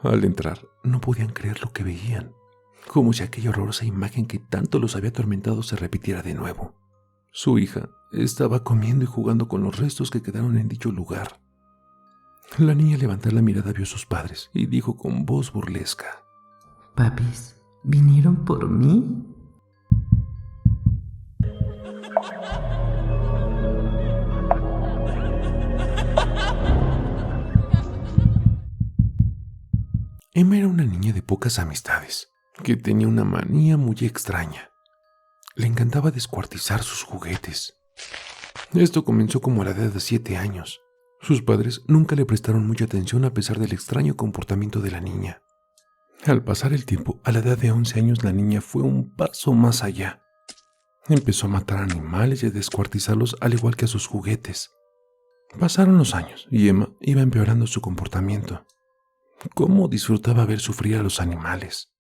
Al entrar, no podían creer lo que veían, como si aquella horrorosa imagen que tanto los había atormentado se repitiera de nuevo. Su hija estaba comiendo y jugando con los restos que quedaron en dicho lugar. La niña al levantar la mirada vio a sus padres y dijo con voz burlesca: Papis, ¿vinieron por mí? Emma era una niña de pocas amistades, que tenía una manía muy extraña. Le encantaba descuartizar sus juguetes. Esto comenzó como a la edad de 7 años. Sus padres nunca le prestaron mucha atención a pesar del extraño comportamiento de la niña. Al pasar el tiempo, a la edad de 11 años la niña fue un paso más allá. Empezó a matar animales y a descuartizarlos al igual que a sus juguetes. Pasaron los años y Emma iba empeorando su comportamiento. Cómo disfrutaba ver sufrir a los animales.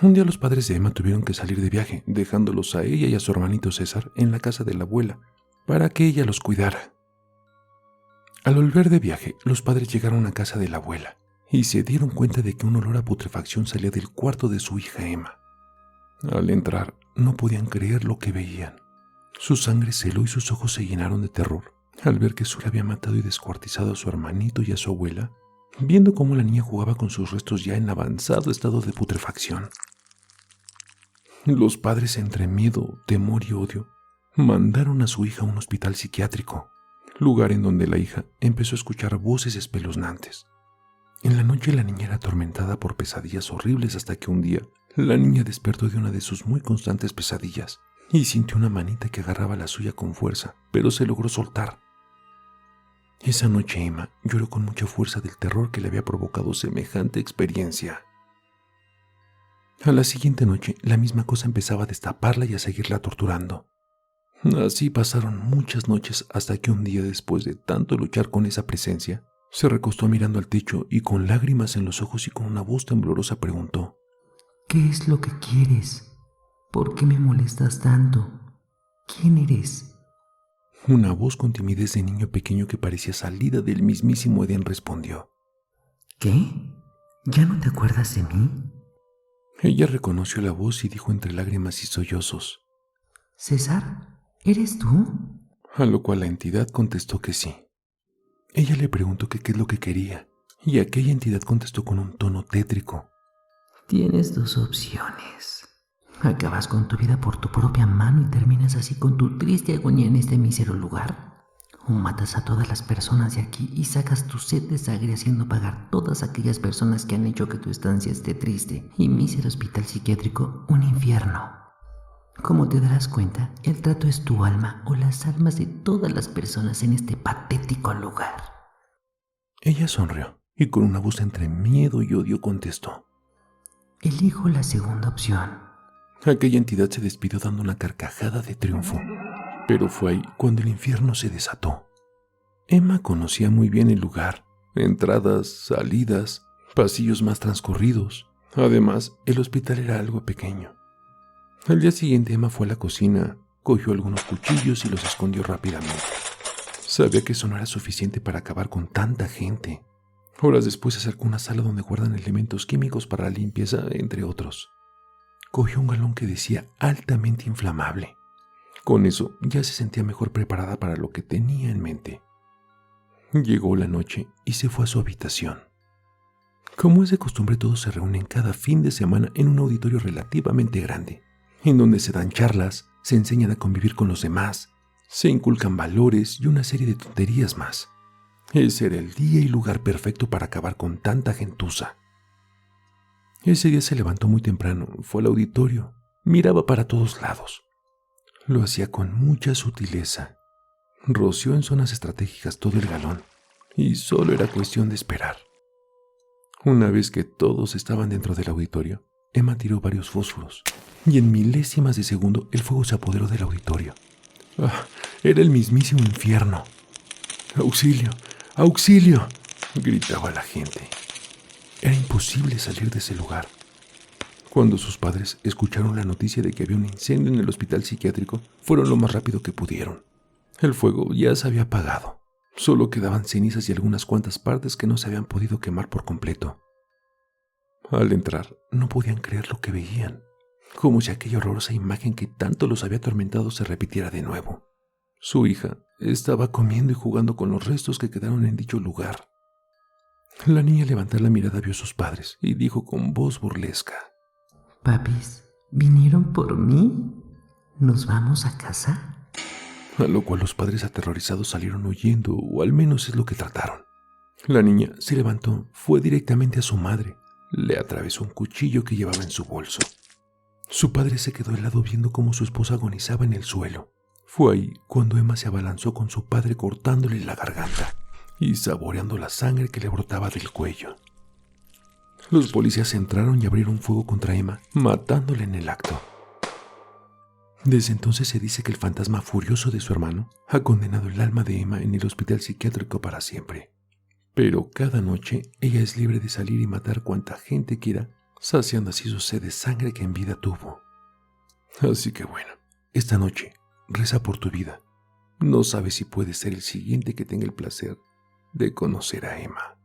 Un día los padres de Emma tuvieron que salir de viaje, dejándolos a ella y a su hermanito César en la casa de la abuela, para que ella los cuidara. Al volver de viaje, los padres llegaron a casa de la abuela y se dieron cuenta de que un olor a putrefacción salía del cuarto de su hija Emma. Al entrar, no podían creer lo que veían. Su sangre se heló y sus ojos se llenaron de terror al ver que Sur había matado y descuartizado a su hermanito y a su abuela, viendo cómo la niña jugaba con sus restos ya en avanzado estado de putrefacción. Los padres, entre miedo, temor y odio, mandaron a su hija a un hospital psiquiátrico, lugar en donde la hija empezó a escuchar voces espeluznantes. En la noche la niña era atormentada por pesadillas horribles hasta que un día la niña despertó de una de sus muy constantes pesadillas y sintió una manita que agarraba la suya con fuerza, pero se logró soltar. Esa noche Emma lloró con mucha fuerza del terror que le había provocado semejante experiencia. A la siguiente noche, la misma cosa empezaba a destaparla y a seguirla torturando. Así pasaron muchas noches hasta que un día, después de tanto luchar con esa presencia, se recostó mirando al techo y con lágrimas en los ojos y con una voz temblorosa preguntó: ¿Qué es lo que quieres? ¿Por qué me molestas tanto? ¿Quién eres? Una voz con timidez de niño pequeño que parecía salida del mismísimo Edén respondió: ¿Qué? ¿Ya no te acuerdas de mí? Ella reconoció la voz y dijo entre lágrimas y sollozos: ¿César? ¿Eres tú? A lo cual la entidad contestó que sí. Ella le preguntó que qué es lo que quería, y aquella entidad contestó con un tono tétrico: Tienes dos opciones. Acabas con tu vida por tu propia mano y terminas así con tu triste agonía en este mísero lugar. O matas a todas las personas de aquí y sacas tu sed de sangre haciendo pagar todas aquellas personas que han hecho que tu estancia esté triste y mísero hospital psiquiátrico un infierno. Como te darás cuenta, el trato es tu alma o las almas de todas las personas en este patético lugar. Ella sonrió y con una voz entre miedo y odio contestó: Elijo la segunda opción. Aquella entidad se despidió dando una carcajada de triunfo, pero fue ahí cuando el infierno se desató. Emma conocía muy bien el lugar: entradas, salidas, pasillos más transcurridos. Además, el hospital era algo pequeño. Al día siguiente Emma fue a la cocina, cogió algunos cuchillos y los escondió rápidamente. Sabía que eso no era suficiente para acabar con tanta gente. Horas después se acercó a una sala donde guardan elementos químicos para la limpieza, entre otros. Cogió un galón que decía altamente inflamable. Con eso ya se sentía mejor preparada para lo que tenía en mente. Llegó la noche y se fue a su habitación. Como es de costumbre, todos se reúnen cada fin de semana en un auditorio relativamente grande, en donde se dan charlas, se enseñan a convivir con los demás, se inculcan valores y una serie de tonterías más. Ese era el día y lugar perfecto para acabar con tanta gentuza. Ese día se levantó muy temprano, fue al auditorio, miraba para todos lados. Lo hacía con mucha sutileza. Roció en zonas estratégicas todo el galón y solo era cuestión de esperar. Una vez que todos estaban dentro del auditorio, Emma tiró varios fósforos y en milésimas de segundo el fuego se apoderó del auditorio. Era el mismísimo infierno. ¡Auxilio! ¡Auxilio!, gritaba la gente. Era imposible salir de ese lugar. Cuando sus padres escucharon la noticia de que había un incendio en el hospital psiquiátrico, fueron lo más rápido que pudieron. El fuego ya se había apagado. Solo quedaban cenizas y algunas cuantas partes que no se habían podido quemar por completo. Al entrar, no podían creer lo que veían, como si aquella horrorosa imagen que tanto los había atormentado se repitiera de nuevo. Su hija estaba comiendo y jugando con los restos que quedaron en dicho lugar. La niña, al levantar la mirada, vio a sus padres y dijo con voz burlesca: Papis, ¿vinieron por mí? ¿Nos vamos a casa? A lo cual los padres, aterrorizados, salieron huyendo, o al menos es lo que trataron. La niña se levantó, fue directamente a su madre, le atravesó un cuchillo que llevaba en su bolso. Su padre se quedó helado viendo cómo su esposa agonizaba en el suelo. Fue ahí cuando Emma se abalanzó con su padre, cortándole la garganta y saboreando la sangre que le brotaba del cuello. Los policías entraron y abrieron fuego contra Emma, matándola en el acto. Desde entonces se dice que el fantasma furioso de su hermano ha condenado el alma de Emma en el hospital psiquiátrico para siempre. Pero cada noche ella es libre de salir y matar cuanta gente quiera, saciando así su sed de sangre que en vida tuvo. Así que bueno, esta noche reza por tu vida. No sabes si puedes ser el siguiente que tenga el placer de conocer a Emma.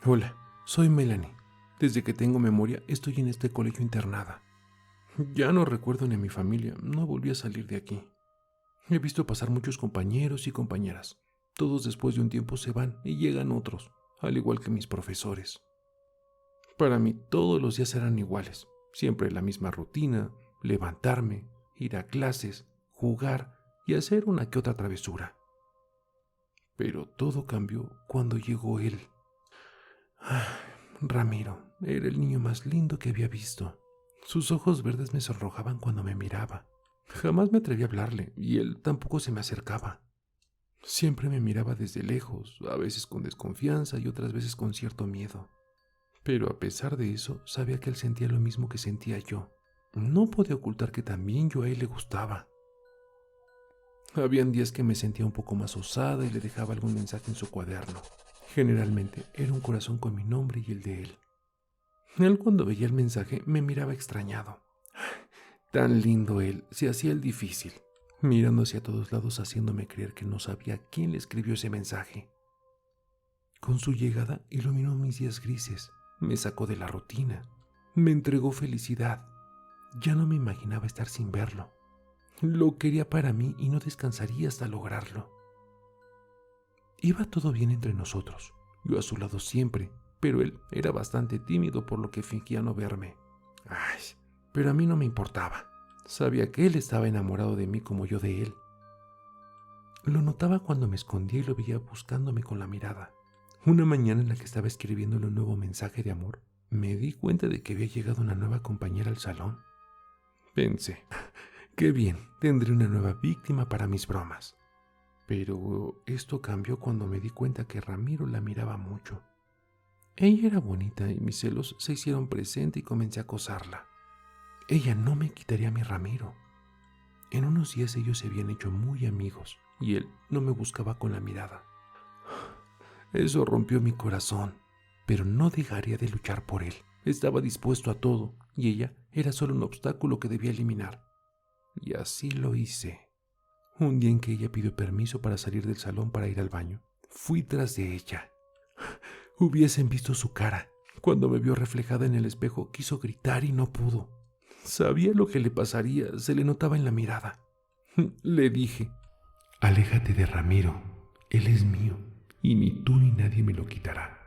Hola, soy Melanie. Desde que tengo memoria estoy en este colegio internada. Ya no recuerdo ni a mi familia, no volví a salir de aquí. He visto pasar muchos compañeros y compañeras. Todos después de un tiempo se van y llegan otros, al igual que mis profesores. Para mí todos los días eran iguales, siempre la misma rutina: levantarme, ir a clases, jugar y hacer una que otra travesura. Pero todo cambió cuando llegó él. Ramiro era el niño más lindo que había visto. Sus ojos verdes me sonrojaban cuando me miraba. Jamás me atreví a hablarle y él tampoco se me acercaba. Siempre me miraba desde lejos, a veces con desconfianza y otras veces con cierto miedo. Pero a pesar de eso, sabía que él sentía lo mismo que sentía yo. No podía ocultar que también yo a él le gustaba. Habían días que me sentía un poco más osada y le dejaba algún mensaje en su cuaderno. Generalmente era un corazón con mi nombre y el de él. Él, cuando veía el mensaje, me miraba extrañado. Tan lindo él, se hacía el difícil, mirando hacia todos lados, haciéndome creer que no sabía quién le escribió ese mensaje. Con su llegada iluminó mis días grises, me sacó de la rutina, me entregó felicidad. Ya no me imaginaba estar sin verlo. Lo quería para mí y no descansaría hasta lograrlo. Iba todo bien entre nosotros, yo a su lado siempre, pero él era bastante tímido, por lo que fingía no verme. Pero a mí no me importaba. Sabía que él estaba enamorado de mí como yo de él. Lo notaba cuando me escondía y lo veía buscándome con la mirada. Una mañana en la que estaba escribiéndole un nuevo mensaje de amor, me di cuenta de que había llegado una nueva compañera al salón. Pensé, qué bien, tendré una nueva víctima para mis bromas. Pero esto cambió cuando me di cuenta que Ramiro la miraba mucho. Ella era bonita y mis celos se hicieron presente y comencé a acosarla. Ella no me quitaría a mi Ramiro. En unos días ellos se habían hecho muy amigos y él no me buscaba con la mirada. Eso rompió mi corazón, pero no dejaría de luchar por él. Estaba dispuesto a todo y ella era solo un obstáculo que debía eliminar. Y así lo hice. Un día en que ella pidió permiso para salir del salón para ir al baño, fui tras de ella. Hubiesen visto su cara. Cuando me vio reflejada en el espejo, quiso gritar y no pudo. Sabía lo que le pasaría, se le notaba en la mirada. Le dije: aléjate de Ramiro, él es mío, y ni tú ni nadie me lo quitará.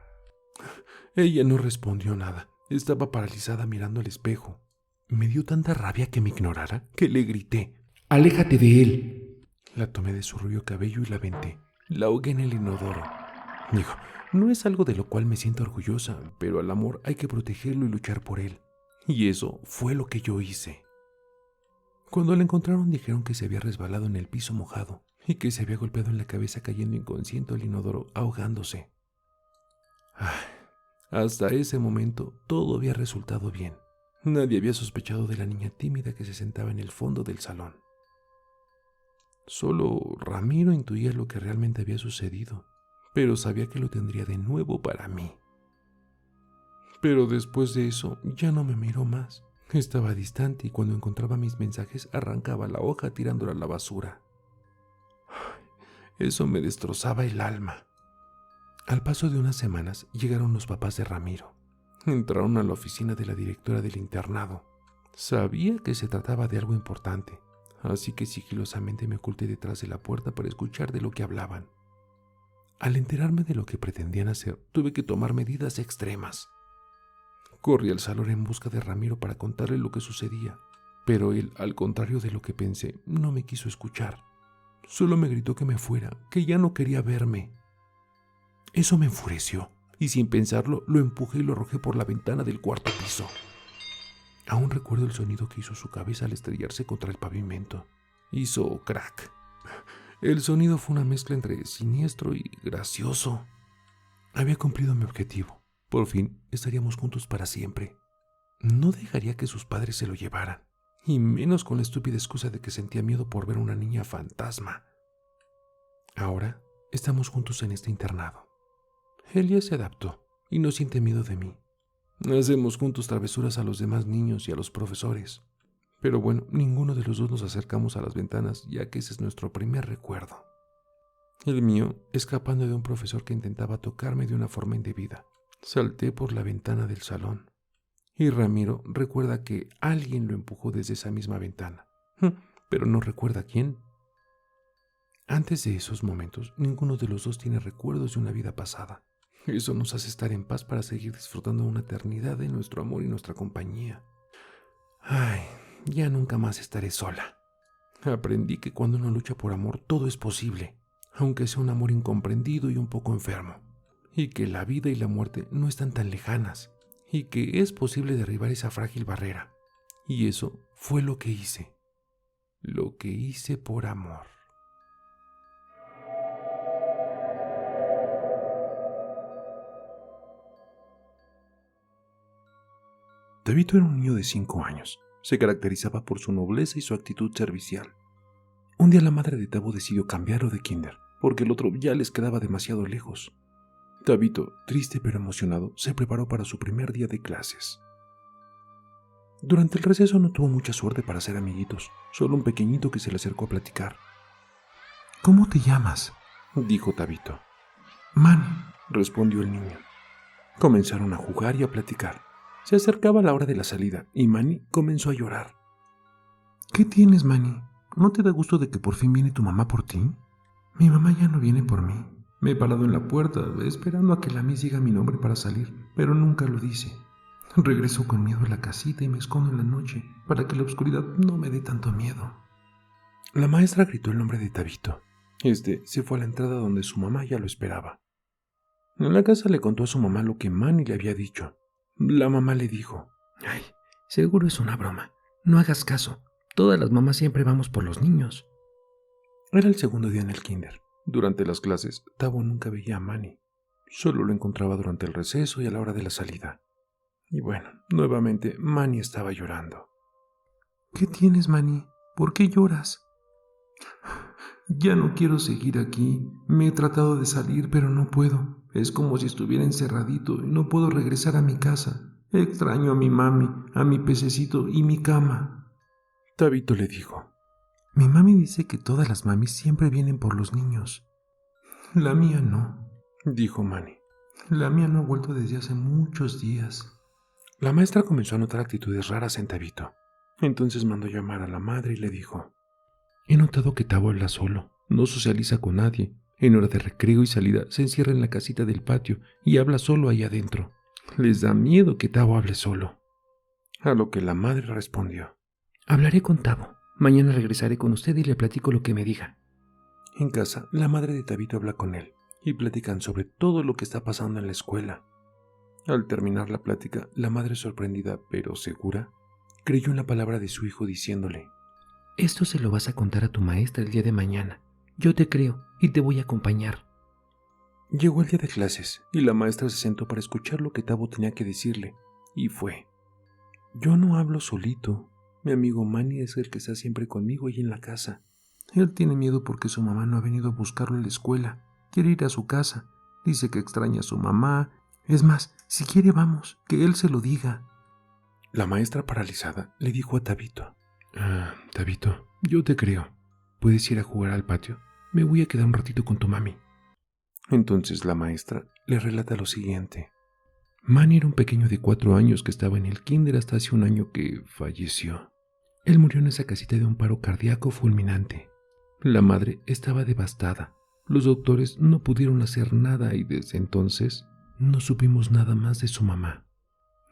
Ella no respondió nada, estaba paralizada mirando al espejo. Me dio tanta rabia que me ignorara que le grité: aléjate de él. La tomé de su rubio cabello y la aventé. La ahogué en el inodoro. Dijo: no es algo de lo cual me siento orgullosa, pero al amor hay que protegerlo y luchar por él. Y eso fue lo que yo hice. Cuando la encontraron, dijeron que se había resbalado en el piso mojado y que se había golpeado en la cabeza, cayendo inconsciente al inodoro, ahogándose. Hasta ese momento todo había resultado bien. Nadie había sospechado de la niña tímida que se sentaba en el fondo del salón. Solo Ramiro intuía lo que realmente había sucedido, pero sabía que lo tendría de nuevo para mí. Pero después de eso ya no me miró más. Estaba distante y cuando encontraba mis mensajes arrancaba la hoja tirándola a la basura. Eso me destrozaba el alma. Al paso de unas semanas llegaron los papás de Ramiro. Entraron a la oficina de la directora del internado. Sabía que se trataba de algo importante, así que sigilosamente me oculté detrás de la puerta para escuchar de lo que hablaban. Al enterarme de lo que pretendían hacer, tuve que tomar medidas extremas. Corrí al salón en busca de Ramiro para contarle lo que sucedía, pero él, al contrario de lo que pensé, no me quiso escuchar. Solo me gritó que me fuera, que ya no quería verme. Eso me enfureció, y sin pensarlo, lo empujé y lo arrojé por la ventana del cuarto piso. Aún recuerdo el sonido que hizo su cabeza al estrellarse contra el pavimento. Hizo crack. El sonido fue una mezcla entre siniestro y gracioso. Había cumplido mi objetivo. Por fin estaríamos juntos para siempre. No dejaría que sus padres se lo llevaran, y menos con la estúpida excusa de que sentía miedo por ver a una niña fantasma. Ahora estamos juntos en este internado. Él ya se adaptó y no siente miedo de mí. Hacemos juntos travesuras a los demás niños y a los profesores. Pero bueno, ninguno de los dos nos acercamos a las ventanas, ya que ese es nuestro primer recuerdo. El mío, escapando de un profesor que intentaba tocarme de una forma indebida. Salté por la ventana del salón. Y Ramiro recuerda que alguien lo empujó desde esa misma ventana. Pero no recuerda quién. Antes de esos momentos, ninguno de los dos tiene recuerdos de una vida pasada. Eso nos hace estar en paz para seguir disfrutando una eternidad de nuestro amor y nuestra compañía. Ay, ya nunca más estaré sola. Aprendí que cuando uno lucha por amor, todo es posible, aunque sea un amor incomprendido y un poco enfermo. Y que la vida y la muerte no están tan lejanas, y que es posible derribar esa frágil barrera. Y eso fue lo que hice. Lo que hice por amor. Tabito era un niño de 5 años. Se caracterizaba por su nobleza y su actitud servicial. Un día la madre de Tabo decidió cambiarlo de kinder, porque el otro ya les quedaba demasiado lejos. Tabito, triste pero emocionado, se preparó para su primer día de clases. Durante el receso no tuvo mucha suerte para hacer amiguitos, solo un pequeñito que se le acercó a platicar. ¿Cómo te llamas?, dijo Tabito. Manny, respondió el niño. Comenzaron a jugar y a platicar. Se acercaba la hora de la salida y Manny comenzó a llorar. ¿Qué tienes, Manny? ¿No te da gusto de que por fin viene tu mamá por ti? Mi mamá ya no viene por mí. Me he parado en la puerta esperando a que la Miss diga mi nombre para salir, pero nunca lo dice. Regreso con miedo a la casita y me escondo en la noche para que la oscuridad no me dé tanto miedo. La maestra gritó el nombre de Tabito. Se fue a la entrada donde su mamá ya lo esperaba. En la casa le contó a su mamá lo que Manny le había dicho. La mamá le dijo: Ay, seguro es una broma. No hagas caso. Todas las mamás siempre vamos por los niños. Era el segundo día en el kinder. Durante las clases, Tabo nunca veía a Manny. Solo lo encontraba durante el receso y a la hora de la salida. Y bueno, nuevamente Manny estaba llorando. ¿Qué tienes, Manny? ¿Por qué lloras? Ya no quiero seguir aquí. Me he tratado de salir, pero no puedo. Es como si estuviera encerradito y no puedo regresar a mi casa. Extraño a mi mami, a mi pececito y mi cama. Tabito le dijo: Mi mami dice que todas las mamis siempre vienen por los niños. La mía no, dijo Manny. La mía no ha vuelto desde hace muchos días. La maestra comenzó a notar actitudes raras en Tabito. Entonces mandó llamar a la madre y le dijo: He notado que Tabo habla solo, no socializa con nadie. En hora de recreo y salida se encierra en la casita del patio y habla solo ahí adentro. Les da miedo que Tabo hable solo. A lo que la madre respondió: Hablaré con Tabo. Mañana regresaré con usted y le platico lo que me diga. En casa, la madre de Tabito habla con él y platican sobre todo lo que está pasando en la escuela. Al terminar la plática, la madre, sorprendida pero segura, creyó en la palabra de su hijo diciéndole: Esto se lo vas a contar a tu maestra el día de mañana. Yo te creo y te voy a acompañar. Llegó el día de clases y la maestra se sentó para escuchar lo que Tabo tenía que decirle, y fue: Yo no hablo solito. Mi amigo Manny es el que está siempre conmigo ahí en la casa. Él tiene miedo porque su mamá no ha venido a buscarlo en la escuela. Quiere ir a su casa. Dice que extraña a su mamá. Es más, si quiere vamos, que él se lo diga. La maestra, paralizada, le dijo a Tabito: Tabito, yo te creo. ¿Puedes ir a jugar al patio? Me voy a quedar un ratito con tu mami. Entonces la maestra le relata lo siguiente. Manny era un pequeño de 4 años que estaba en el kinder hasta hace un año que falleció. Él murió en esa casita de un paro cardíaco fulminante. La madre estaba devastada. Los doctores no pudieron hacer nada y desde entonces no supimos nada más de su mamá.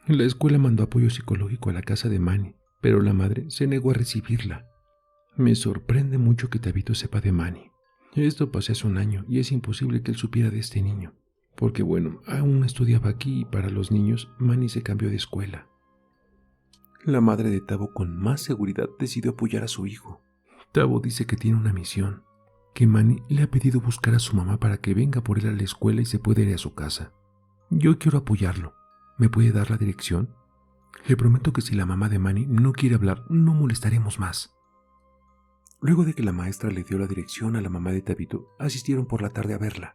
La escuela mandó apoyo psicológico a la casa de Manny, pero la madre se negó a recibirla. Me sorprende mucho que Tabito sepa de Manny. Esto pasó hace un año y es imposible que él supiera de este niño, porque bueno, aún estudiaba aquí y para los niños Manny se cambió de escuela. La madre de Tabo con más seguridad decidió apoyar a su hijo. Tabo dice que tiene una misión, que Manny le ha pedido buscar a su mamá para que venga por él a la escuela y se pueda ir a su casa. Yo quiero apoyarlo. ¿Me puede dar la dirección? Le prometo que si la mamá de Manny no quiere hablar, no molestaremos más. Luego de que la maestra le dio la dirección a la mamá de Tabito, asistieron por la tarde a verla.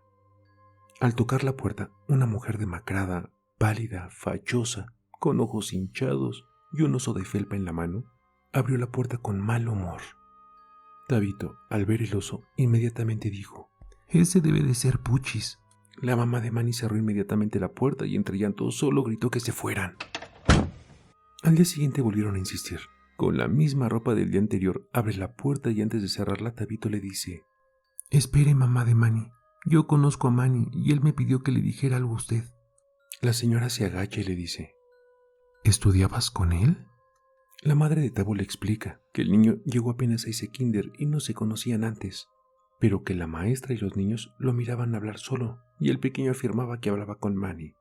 Al tocar la puerta, una mujer demacrada, pálida, fachosa, con ojos hinchados y un oso de felpa en la mano, abrió la puerta con mal humor. Tabito, al ver el oso, inmediatamente dijo: «Ese debe de ser Puchis». La mamá de Manny cerró inmediatamente la puerta y entre llanto solo gritó que se fueran. Al día siguiente volvieron a insistir. Con la misma ropa del día anterior, abre la puerta y antes de cerrarla, Tabito le dice: «Espere, mamá de Manny. Yo conozco a Manny y él me pidió que le dijera algo a usted». La señora se agacha y le dice: «¿Estudiabas con él?» La madre de Tabo le explica que el niño llegó apenas a ese kinder y no se conocían antes, pero que la maestra y los niños lo miraban hablar solo y el pequeño afirmaba que hablaba con Manny.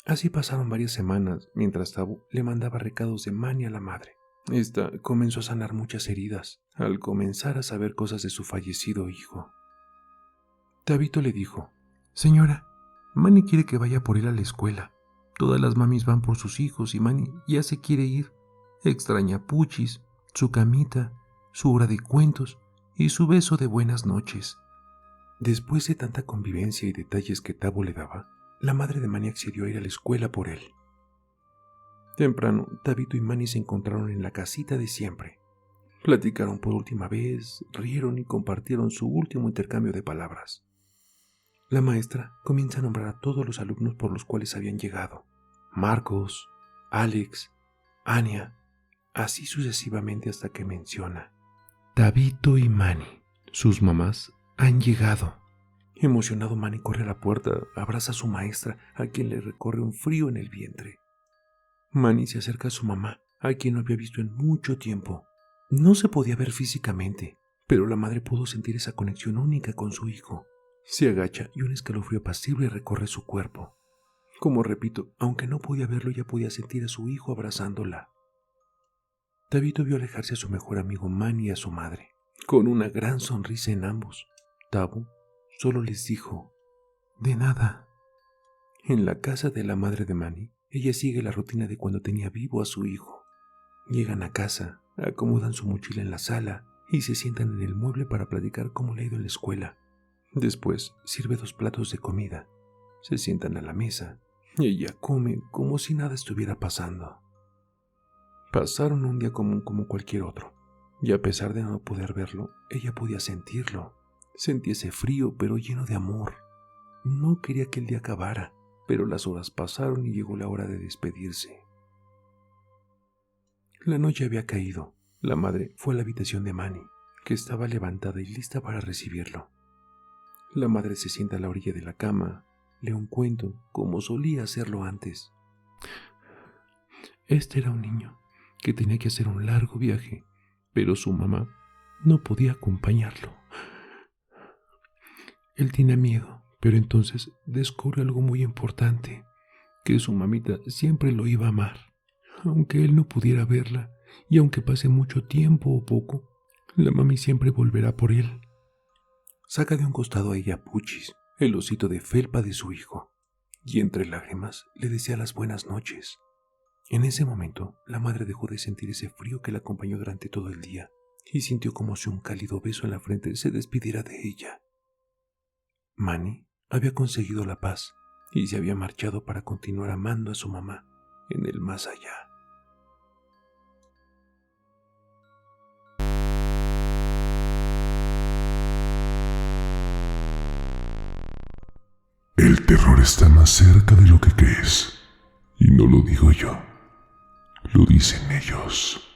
Así pasaron varias semanas mientras Tabo le mandaba recados de Manny a la madre. Esta comenzó a sanar muchas heridas al comenzar a saber cosas de su fallecido hijo. Tabito le dijo: «Señora, Manny quiere que vaya por él a la escuela. Todas las mamis van por sus hijos y Manny ya se quiere ir. Extraña a Puchis, su camita, su hora de cuentos y su beso de buenas noches». Después de tanta convivencia y detalles que Tabo le daba, la madre de Manny accedió a ir a la escuela por él. Temprano, Tabito y Manny se encontraron en la casita de siempre. Platicaron por última vez, rieron y compartieron su último intercambio de palabras. La maestra comienza a nombrar a todos los alumnos por los cuales habían llegado: Marcos, Alex, Ania, así sucesivamente hasta que menciona: «Tabito y Manny, sus mamás han llegado». Emocionado, Manny corre a la puerta, abraza a su maestra, a quien le recorre un frío en el vientre. Manny se acerca a su mamá, a quien no había visto en mucho tiempo. No se podía ver físicamente, pero la madre pudo sentir esa conexión única con su hijo. Se agacha y un escalofrío apacible recorre su cuerpo. Como repito, aunque no podía verlo, ya podía sentir a su hijo abrazándola. Tabito vio alejarse a su mejor amigo Manny y a su madre, con una gran sonrisa en ambos. Tabo solo les dijo: «De nada». En la casa de la madre de Manny, ella sigue la rutina de cuando tenía vivo a su hijo. Llegan a casa, acomodan su mochila en la sala y se sientan en el mueble para platicar cómo le ha ido en la escuela. Después sirve 2 platos de comida. Se sientan a la mesa y ella come como si nada estuviera pasando. Pasaron un día común como cualquier otro, y a pesar de no poder verlo, ella podía sentirlo. Sentía ese frío pero lleno de amor. No quería que el día acabara, pero las horas pasaron y llegó la hora de despedirse. La noche había caído. La madre fue a la habitación de Manny, que estaba levantada y lista para recibirlo. La madre se sienta a la orilla de la cama, lee un cuento como solía hacerlo antes. Este era un niño que tenía que hacer un largo viaje, pero su mamá no podía acompañarlo. Él tiene miedo, pero entonces descubre algo muy importante, que su mamita siempre lo iba a amar, aunque él no pudiera verla y aunque pase mucho tiempo o poco, la mami siempre volverá por él. Saca de un costado a ella a Puchis, el osito de felpa de su hijo, y entre lágrimas le desea las buenas noches. En ese momento, la madre dejó de sentir ese frío que la acompañó durante todo el día y sintió como si un cálido beso en la frente se despidiera de ella. Manny había conseguido la paz y se había marchado para continuar amando a su mamá en el más allá. El terror está más cerca de lo que crees. Y no lo digo yo. Lo dicen ellos.